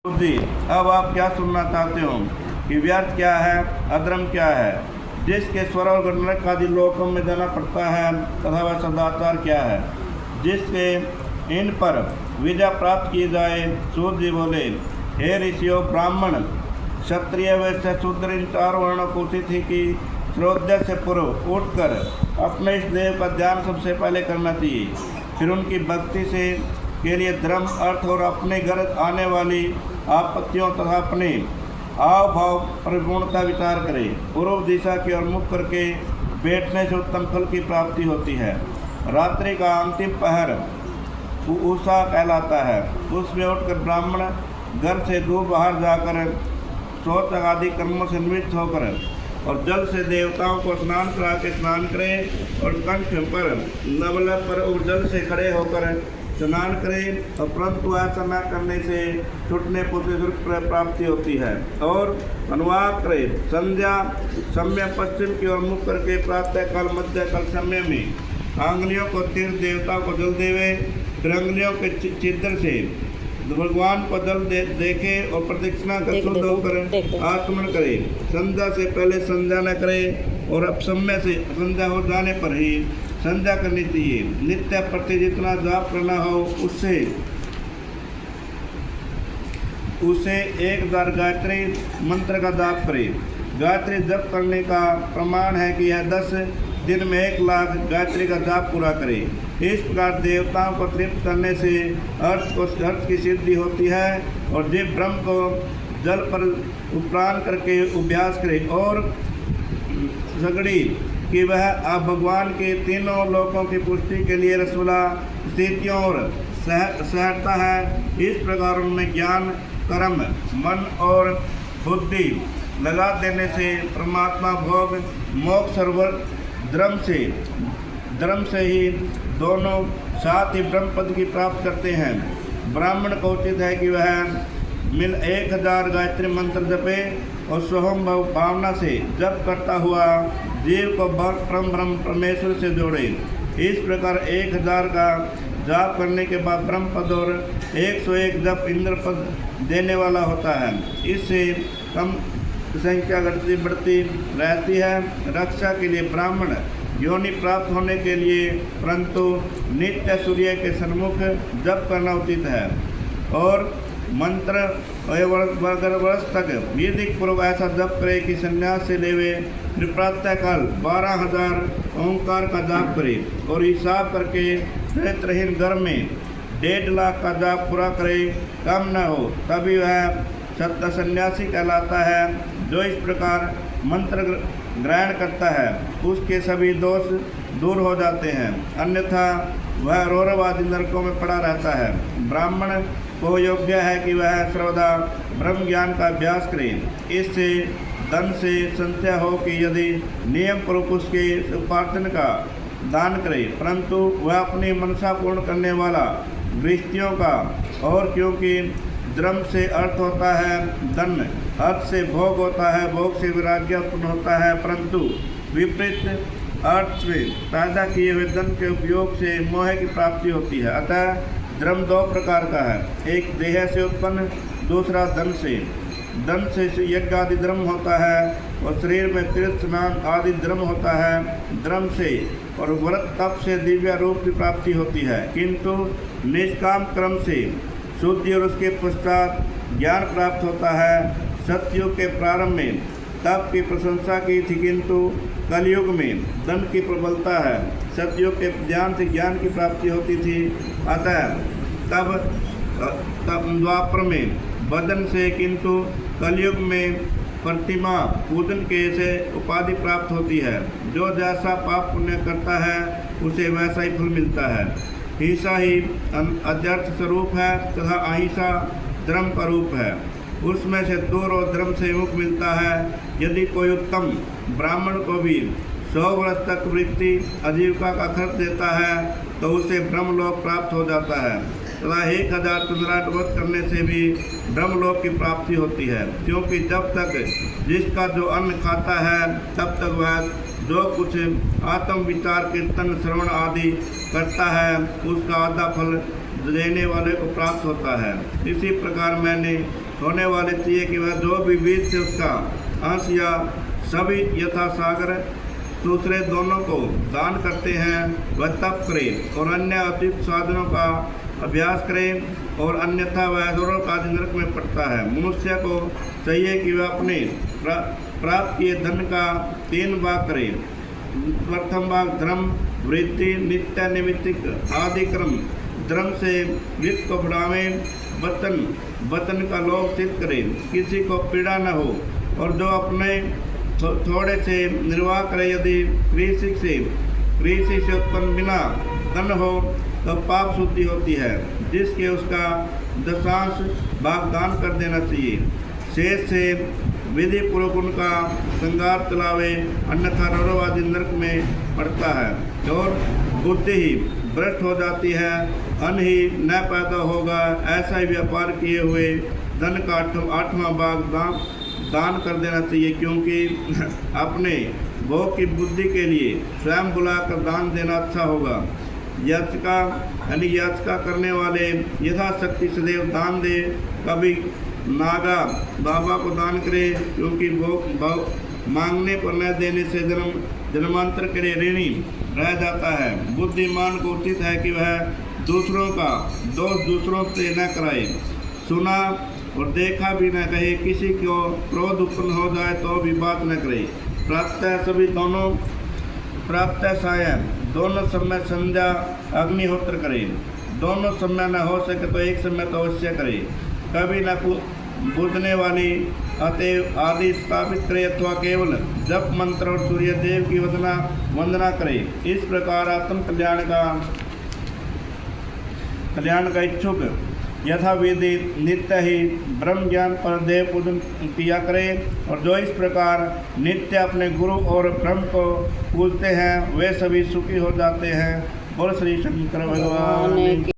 जी, अब आप क्या सुनना चाहते हो कि व्यर्थ क्या है, अधर्म क्या है, जिसके स्वर्ग और नरक आदि लोकों में जाना पड़ता है, तथा वह सदाचार क्या है, जिससे इन पर विजय प्राप्त की जाए। सूत जी बोले, हे ऋषियों, ब्राह्मण, क्षत्रिय, वैश्य, शूद्र, इन चार वर्णों को उचित ही कि सूर्योदय से पूर्व उठकर अपने इष्ट देव का ध्यान सबसे पहले करना चाहिए, फिर उनकी भक्ति से के लिए धर्म, अर्थ और अपने घर आने वाली आपत्तियों तथा अपने हाव भाव पर पूर्णतः विचार करें। पूर्व दिशा की ओर मुख करके बैठने से उत्तम फल की प्राप्ति होती है। रात्रि का अंतिम पहर उषा कहलाता है। उसमें उठकर ब्राह्मण घर से दूर बाहर जाकर शौच आदि कर्मों से निवृत्त होकर और जल से देवताओं को स्नान करा के स्नान करें और कंठ पर नवल पर और जल से खड़े होकर स्नान करें। और परंतु ऐसा न करने से छूटने पुत्र दुर्ग प्राप्ति होती है। और अनुवाद करें, संध्या समय पश्चिम की ओर मुख करके प्रातः काल मध्य काल समय में आंगलियों को तीर्थ देवताओं को जल देवे, फिर अंगलियों के छिद्र से भगवान को जल देखे और प्रदक्षिणा कर शुद्ध होकर आचमन करे। संध्या से पहले संध्या न करे और अब समय से संध्या हो जाने पर ही संध्या करनी चाहिए। नित्य प्रति जितना जाप करना हो उससे 1000 गायत्री मंत्र का जाप करे। गायत्री जप करने का प्रमाण है कि यह 10 दिन में 1 लाख गायत्री का जाप पूरा करे। इस प्रकार देवताओं को तृप्त करने से अर्थ की सिद्धि होती है और जीव ब्रह्म को जल पर उपरान करके अभ्यास करे और सगड़ी कि वह आप भगवान के तीनों लोकों की पुष्टि के लिए रसोला स्थितियों और सहता है। इस प्रकार उनमें ज्ञान, कर्म, मन और बुद्धि लगा देने से परमात्मा भोग, मोक्ष और धर्म से ही दोनों साथ ही ब्रह्म पद की प्राप्त करते हैं। ब्राह्मण को उचित है कि वह 1000 गायत्री मंत्र जपे और सोहम भावना से जप करता हुआ जीव को ब्रह्म परमेश्वर से जोड़े। इस प्रकार 1000 का जाप करने के बाद ब्रह्म पद और 101 जप इंद्र पद देने वाला होता है। इससे कम संख्या घटती बढ़ती रहती है। रक्षा के लिए ब्राह्मण योनि प्राप्त होने के लिए परंतु नित्य सूर्य के सन्मुख जप करना उचित है और मंत्र वर्ष तक वैदिक पूर्व ऐसा जप करे कि संन्यास से लेवे। फिर प्रातःकाल 12000 ओंकार का जाप करे और हिसाब करके चरित्रहीन घर में 1.5 लाख का जाप पूरा करे। कम न हो तभी वह सत्य सन्यासी कहलाता है। जो इस प्रकार मंत्र ग्रहण करता है उसके सभी दोष दूर हो जाते हैं, अन्यथा वह रौरव आदि नरकों में पड़ा रहता है। ब्राह्मण को योग्य है कि वह सर्वदा ब्रह्म ज्ञान का अभ्यास करे। इससे धन से संचय हो कि यदि नियम पूर्वक उसके उपार्जन का दान करे, परंतु वह अपनी मनसा पूर्ण करने वाला गृहस्थियों का, और क्योंकि धर्म से अर्थ होता है धन, अर्थ से भोग होता है, भोग से वैराग्य उत्पन्न होता है, परंतु विपरीत अर्थ से पैदा किए हुए धन के उपयोग से मोह की प्राप्ति होती है। अतः धर्म 2 प्रकार का है, एक देह से उत्पन्न, दूसरा धन से। धन से यज्ञ आदि धर्म होता है और शरीर में तीर्थ स्नान आदि धर्म होता है। धर्म से और व्रत तप से दिव्य रूप की प्राप्ति होती है, किंतु निष्काम कर्म से शुद्धि और उसके पश्चात ज्ञान प्राप्त होता है। सतयुग के प्रारंभ में तप की प्रशंसा की थी, किंतु कलयुग में धन की प्रबलता है। सतयुग के ध्यान से ज्ञान की प्राप्ति होती थी, अतः तब द्वापर में बदन से, किंतु कलयुग में प्रतिमा पूजन के से उपाधि प्राप्त होती है। जो जैसा पाप पुण्य करता है उसे वैसा ही फल मिलता है। हिंसा ही अध्यर्थ स्वरूप है तथा अहिंसा धर्म का रूप है। उसमें से दूर और धर्म से मुख मिलता है। यदि कोई उत्तम ब्राह्मण को भी 100 वर्ष तक वृत्ति आजीविका का खर्च देता है तो उसे ब्रह्मलोक प्राप्त हो जाता है तथा 1000 चंद्राट व्रत करने से भी ब्रह्मलोक की प्राप्ति होती है। क्योंकि जब तक जिसका जो अन्न खाता है तब तक वह जो कुछ आत्म विचार, कीर्तन, श्रवण आदि करता है उसका आधा फल देने वाले को प्राप्त होता है। इसी प्रकार मैंने होने वाले चाहिए कि वह जो भी बीज से उसका अंश या सभी यथा सागर दूसरे दोनों को दान करते हैं वह तप करे और अन्य अतीत साधनों का अभ्यास करे और अन्यथा वह नरक आदि नरक में पड़ता है। मनुष्य को चाहिए कि वह अपने प्राप्त किए धन का 3 भाग करे। प्रथम भाग धर्म वृत्ति नित्य निमित्तिक आदि क्रम धर्म से वित्त को बढ़ावे, वतन का लोभ सिद्ध करे, किसी को पीड़ा न हो और जो अपने थोड़े से निर्वाह करे। यदि कृषि से उत्पन्न बिना धन हो तो पाप शुद्धि होती है, जिसके उसका दशांश भाग दान कर देना चाहिए। शेष से विधि पूर्वक उनका श्रृंगार चलावे, अन्यथा नरवादी नरक में पड़ता है और बुद्धि ही भ्रष्ट हो जाती है, अन्न ही न पैदा होगा। ऐसा ही व्यापार किए हुए धन का 8वां भाग दान कर देना चाहिए, क्योंकि अपने भोग की बुद्धि के लिए स्वयं बुलाकर दान देना अच्छा होगा। याचिका करने वाले यथाशक्ति सदैव दान दे, कभी नागा बाबा को दान करे, क्योंकि भोग मांगने पर न देने से जन्मांतर के लिए ऋणी रह जाता है। बुद्धिमान को उचित है कि वह दूसरों का दोष दूसरों से न कराए, सुना और देखा भी न कहे, किसी को क्रोध उत्पन्न हो जाए तो भी बात न करे। प्राप्त सायं दोनों समय संध्या अग्निहोत्र करे, दोनों समय न हो सके तो एक समय तो अवश्य करे। कभी न बुझने वाली अतएव आदि स्थापित करे अथवा केवल जप मंत्र और सूर्य देव की वंदना करे। इस प्रकार आत्म कल्याण का इच्छुक यथा विधि नित्य ही ब्रह्म ज्ञान पर देव पूजन किया करे, और जो इस प्रकार नित्य अपने गुरु और ब्रह्म को पूजते हैं वे सभी सुखी हो जाते हैं। बोल श्री शंकर भगवान।